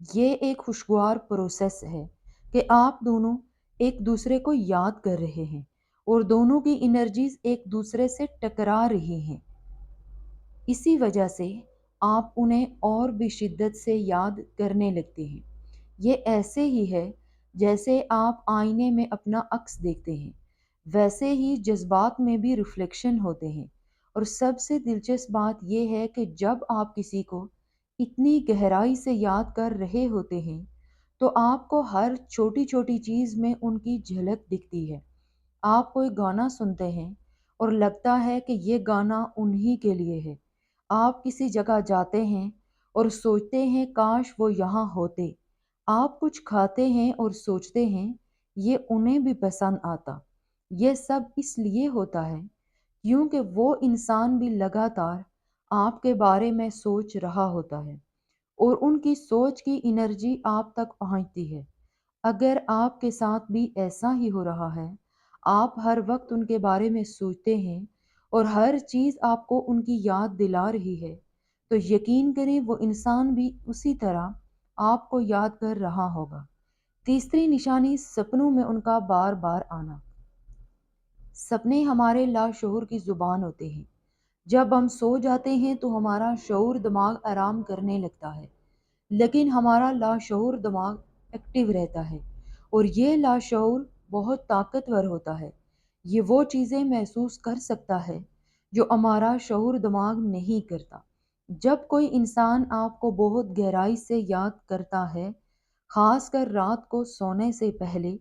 یہ ایک خوشگوار پروسیس ہے کہ آپ دونوں ایک دوسرے کو یاد کر رہے ہیں اور دونوں کی انرجیز ایک دوسرے سے ٹکرا رہی ہیں۔ اسی وجہ سے آپ انہیں اور بھی شدت سے یاد کرنے لگتے ہیں۔ یہ ایسے ہی ہے جیسے آپ آئینے میں اپنا عکس دیکھتے ہیں، ویسے ہی جذبات میں بھی ریفلیکشن ہوتے ہیں۔ اور سب سے دلچسپ بات یہ ہے کہ جب آپ کسی کو اتنی گہرائی سے یاد کر رہے ہوتے ہیں تو آپ کو ہر چھوٹی چھوٹی چیز میں ان کی جھلک دکھتی ہے۔ آپ کوئی گانا سنتے ہیں اور لگتا ہے کہ یہ گانا انہی کے لیے ہے۔ آپ کسی جگہ جاتے ہیں اور سوچتے ہیں کاش وہ یہاں ہوتے۔ آپ کچھ کھاتے ہیں اور سوچتے ہیں یہ انہیں بھی پسند آتا۔ یہ سب اس لیے ہوتا ہے کیونکہ وہ انسان بھی لگاتار آپ کے بارے میں سوچ رہا ہوتا ہے اور ان کی سوچ کی انرجی آپ تک پہنچتی ہے۔ اگر آپ کے ساتھ بھی ایسا ہی ہو رہا ہے، آپ ہر وقت ان کے بارے میں سوچتے ہیں اور ہر چیز آپ کو ان کی یاد دلا رہی ہے، تو یقین کریں وہ انسان بھی اسی طرح آپ کو یاد کر رہا ہوگا۔ تیسری نشانی سپنوں میں ان کا بار بار آنا۔ سپنے ہمارے لاشعور کی زبان ہوتے ہیں۔ جب ہم سو جاتے ہیں تو ہمارا شعور دماغ آرام کرنے لگتا ہے، لیکن ہمارا لاشعور دماغ ایکٹیو رہتا ہے، اور یہ لاشعور بہت طاقتور ہوتا ہے۔ یہ وہ چیزیں محسوس کر سکتا ہے جو ہمارا شعور دماغ نہیں کرتا۔ جب کوئی انسان آپ کو بہت گہرائی سے یاد کرتا ہے، خاص کر رات کو سونے سے پہلے،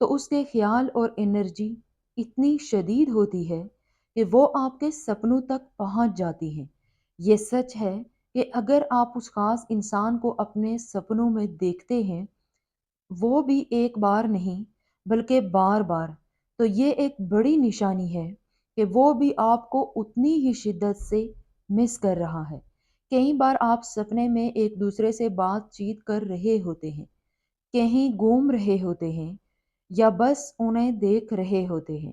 تو اس کے خیال اور انرجی اتنی شدید ہوتی ہے کہ وہ آپ کے سپنوں تک پہنچ جاتی ہیں۔ یہ سچ ہے کہ اگر آپ اس خاص انسان کو اپنے سپنوں میں دیکھتے ہیں، وہ بھی ایک بار نہیں بلکہ بار بار، تو یہ ایک بڑی نشانی ہے کہ وہ بھی آپ کو اتنی ہی شدت سے مس کر رہا ہے۔ کئی بار آپ سپنے میں ایک دوسرے سے بات چیت کر رہے ہوتے ہیں، کہیں گھوم رہے ہوتے ہیں یا بس انہیں دیکھ رہے ہوتے ہیں۔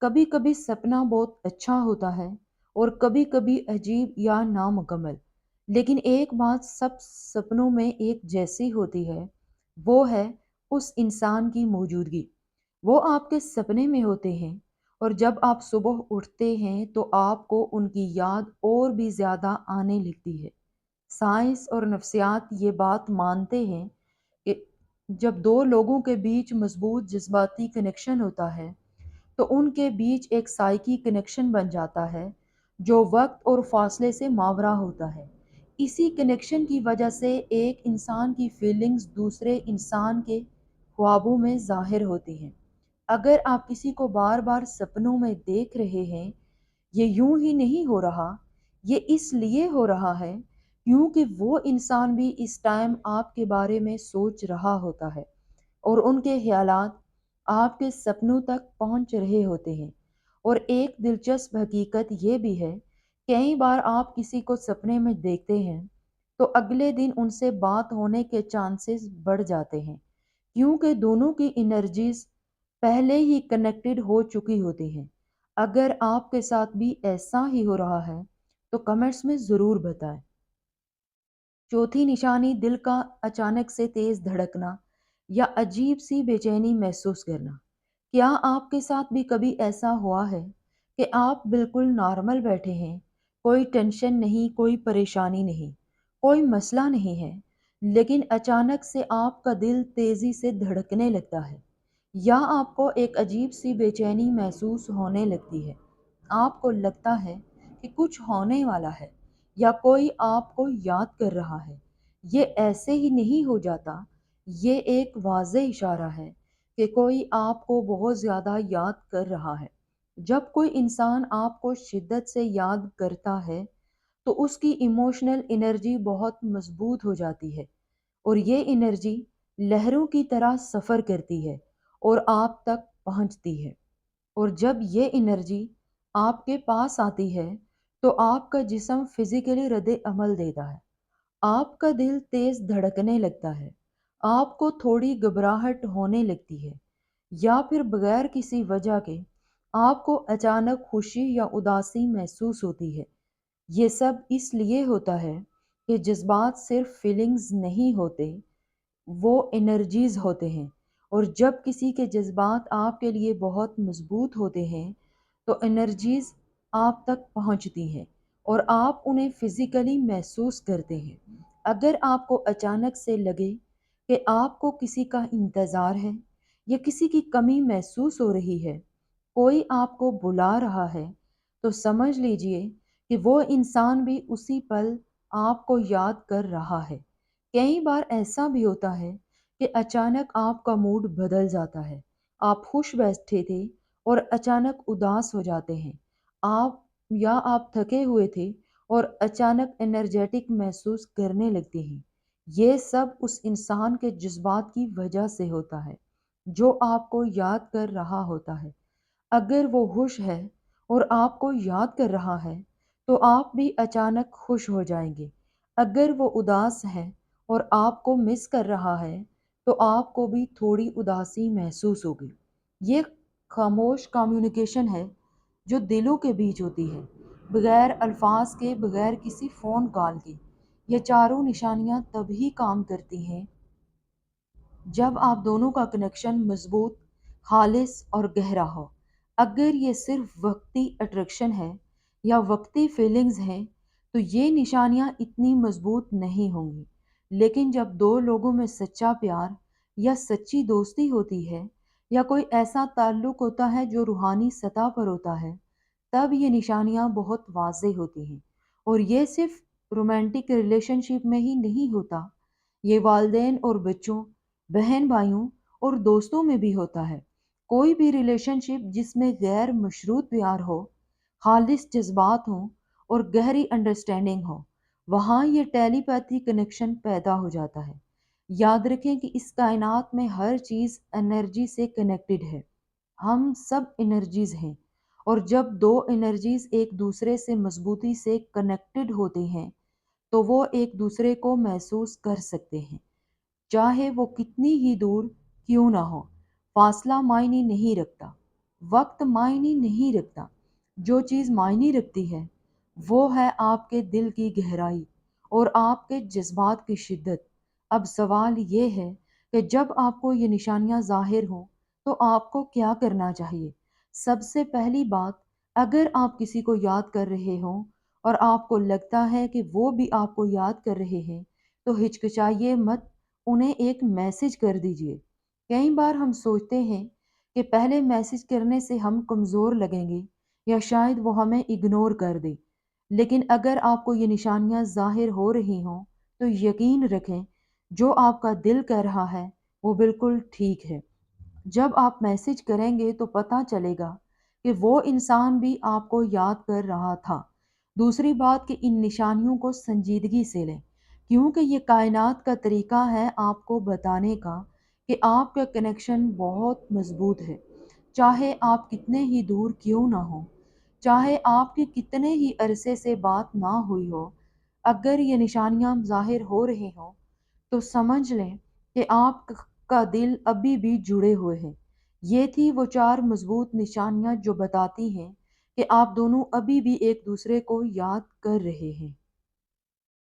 کبھی کبھی سپنا بہت اچھا ہوتا ہے اور کبھی کبھی عجیب یا نامکمل، لیکن ایک بات سب سپنوں میں ایک جیسی ہوتی ہے، وہ ہے اس انسان کی موجودگی۔ وہ آپ کے سپنے میں ہوتے ہیں، اور جب آپ صبح اٹھتے ہیں تو آپ کو ان کی یاد اور بھی زیادہ آنے لگتی ہے۔ سائنس اور نفسیات یہ بات مانتے ہیں کہ جب دو لوگوں کے بیچ مضبوط جذباتی کنیکشن ہوتا ہے تو ان کے بیچ ایک سائیکی کنیکشن بن جاتا ہے جو وقت اور فاصلے سے ماورا ہوتا ہے۔ اسی کنیکشن کی وجہ سے ایک انسان کی فیلنگز دوسرے انسان کے خوابوں میں ظاہر ہوتی ہیں۔ اگر آپ کسی کو بار بار سپنوں میں دیکھ رہے ہیں، یہ یوں ہی نہیں ہو رہا، یہ اس لیے ہو رہا ہے کیونکہ وہ انسان بھی اس ٹائم آپ کے بارے میں سوچ رہا ہوتا ہے اور ان کے خیالات آپ کے سپنوں تک پہنچ رہے ہوتے ہیں۔ اور ایک دلچسپ حقیقت یہ بھی ہے، کئی بار آپ کسی کو سپنے میں دیکھتے ہیں تو اگلے دن ان سے بات ہونے کے چانسز بڑھ جاتے ہیں، کیونکہ دونوں کی انرجیز پہلے ہی کنیکٹڈ ہو چکی ہوتی ہیں۔ اگر آپ کے ساتھ بھی ایسا ہی ہو رہا ہے تو کمنٹس میں ضرور بتائیں۔ چوتھی نشانی دل کا اچانک سے تیز دھڑکنا یا عجیب سی بے چینی محسوس کرنا۔ کیا آپ کے ساتھ بھی کبھی ایسا ہوا ہے کہ آپ بالکل نارمل بیٹھے ہیں، کوئی ٹینشن نہیں، کوئی پریشانی نہیں، کوئی مسئلہ نہیں ہے، لیکن اچانک سے آپ کا دل تیزی سے دھڑکنے لگتا ہے، یا آپ کو ایک عجیب سی بے چینی محسوس ہونے لگتی ہے؟ آپ کو لگتا ہے کہ کچھ ہونے والا ہے یا کوئی آپ کو یاد کر رہا ہے۔ یہ ایسے ہی نہیں ہو جاتا، یہ ایک واضح اشارہ ہے کہ کوئی آپ کو بہت زیادہ یاد کر رہا ہے۔ جب کوئی انسان آپ کو شدت سے یاد کرتا ہے تو اس کی ایموشنل انرجی بہت مضبوط ہو جاتی ہے، اور یہ انرجی لہروں کی طرح سفر کرتی ہے اور آپ تک پہنچتی ہے۔ اور جب یہ انرجی آپ کے پاس آتی ہے تو آپ کا جسم فزیکلی رد عمل دیتا ہے۔ آپ کا دل تیز دھڑکنے لگتا ہے، آپ کو تھوڑی گھبراہٹ ہونے لگتی ہے، یا پھر بغیر کسی وجہ کے آپ کو اچانک خوشی یا اداسی محسوس ہوتی ہے۔ یہ سب اس لیے ہوتا ہے کہ جذبات صرف فیلنگز نہیں ہوتے، وہ انرجیز ہوتے ہیں، اور جب کسی کے جذبات آپ کے لیے بہت مضبوط ہوتے ہیں تو انرجیز آپ تک پہنچتی ہیں اور آپ انہیں فزیکلی محسوس کرتے ہیں۔ اگر آپ کو اچانک سے لگے کہ آپ کو کسی کا انتظار ہے یا کسی کی کمی محسوس ہو رہی ہے، کوئی آپ کو بلا رہا ہے، تو سمجھ لیجئے کہ وہ انسان بھی اسی پل آپ کو یاد کر رہا ہے۔ کئی بار ایسا بھی ہوتا ہے کہ اچانک آپ کا موڈ بدل جاتا ہے، آپ خوش بیٹھے تھے اور اچانک اداس ہو جاتے ہیں، آپ آپ تھکے ہوئے تھے اور اچانک انرجیٹک محسوس کرنے لگتے ہیں۔ یہ سب اس انسان کے جذبات کی وجہ سے ہوتا ہے جو آپ کو یاد کر رہا ہوتا ہے۔ اگر وہ خوش ہے اور آپ کو یاد کر رہا ہے تو آپ بھی اچانک خوش ہو جائیں گے۔ اگر وہ اداس ہے اور آپ کو مس کر رہا ہے تو آپ کو بھی تھوڑی اداسی محسوس ہوگی۔ یہ خاموش کمیونیکیشن ہے جو دلوں کے بیچ ہوتی ہے، بغیر الفاظ کے، بغیر کسی فون کال کے۔ یہ چاروں نشانیاں تبھی کام کرتی ہیں جب آپ دونوں کا کنیکشن مضبوط، خالص اور گہرا ہو۔ اگر یہ صرف وقتی اٹریکشن ہے یا وقتی فیلنگز ہیں تو یہ نشانیاں اتنی مضبوط نہیں ہوں گی، لیکن جب دو لوگوں میں سچا پیار یا سچی دوستی ہوتی ہے یا کوئی ایسا تعلق ہوتا ہے جو روحانی سطح پر ہوتا ہے، تب یہ نشانیاں بہت واضح ہوتی ہیں۔ اور یہ صرف رومانٹک ریلیشن شپ میں ہی نہیں ہوتا، یہ والدین اور بچوں، بہن بھائیوں اور دوستوں میں بھی ہوتا ہے۔ کوئی بھی ریلیشن شپ جس میں غیر مشروط پیار ہو، خالص جذبات ہوں اور گہری انڈرسٹینڈنگ ہو، وہاں یہ ٹیلی پیتھی کنیکشن پیدا ہو جاتا ہے۔ یاد رکھیں کہ اس کائنات میں ہر چیز انرجی سے کنیکٹڈ ہے۔ ہم سب انرجیز ہیں، اور جب دو انرجیز ایک دوسرے سے مضبوطی سے کنیکٹڈ ہوتے ہیں تو وہ ایک دوسرے کو محسوس کر سکتے ہیں، چاہے وہ کتنی ہی دور کیوں نہ ہو۔ فاصلہ معنی نہیں رکھتا، وقت معنی نہیں رکھتا، جو چیز معنی رکھتی ہے وہ ہے آپ کے دل کی گہرائی اور آپ کے جذبات کی شدت۔ اب سوال یہ ہے کہ جب آپ کو یہ نشانیاں ظاہر ہوں تو آپ کو کیا کرنا چاہیے؟ سب سے پہلی بات، اگر آپ کسی کو یاد کر رہے ہوں اور آپ کو لگتا ہے کہ وہ بھی آپ کو یاد کر رہے ہیں تو ہچکچائیے مت، انہیں ایک میسج کر دیجئے۔ کئی بار ہم سوچتے ہیں کہ پہلے میسج کرنے سے ہم کمزور لگیں گے یا شاید وہ ہمیں اگنور کر دے، لیکن اگر آپ کو یہ نشانیاں ظاہر ہو رہی ہوں تو یقین رکھیں جو آپ کا دل کہہ رہا ہے وہ بالکل ٹھیک ہے۔ جب آپ میسج کریں گے تو پتہ چلے گا کہ وہ انسان بھی آپ کو یاد کر رہا تھا۔ دوسری بات کہ ان نشانیوں کو سنجیدگی سے لیں، کیونکہ یہ کائنات کا طریقہ ہے آپ کو بتانے کا کہ آپ کا کنیکشن بہت مضبوط ہے، چاہے آپ کتنے ہی دور کیوں نہ ہوں، چاہے آپ کی کتنے ہی عرصے سے بات نہ ہوئی ہو۔ اگر یہ نشانیاں ظاہر ہو رہی ہوں تو سمجھ لیں کہ آپ کا دل ابھی بھی جڑے ہوئے ہیں۔ یہ تھی وہ چار مضبوط نشانیاں جو بتاتی ہیں کہ آپ دونوں ابھی بھی ایک دوسرے کو یاد کر رہے ہیں۔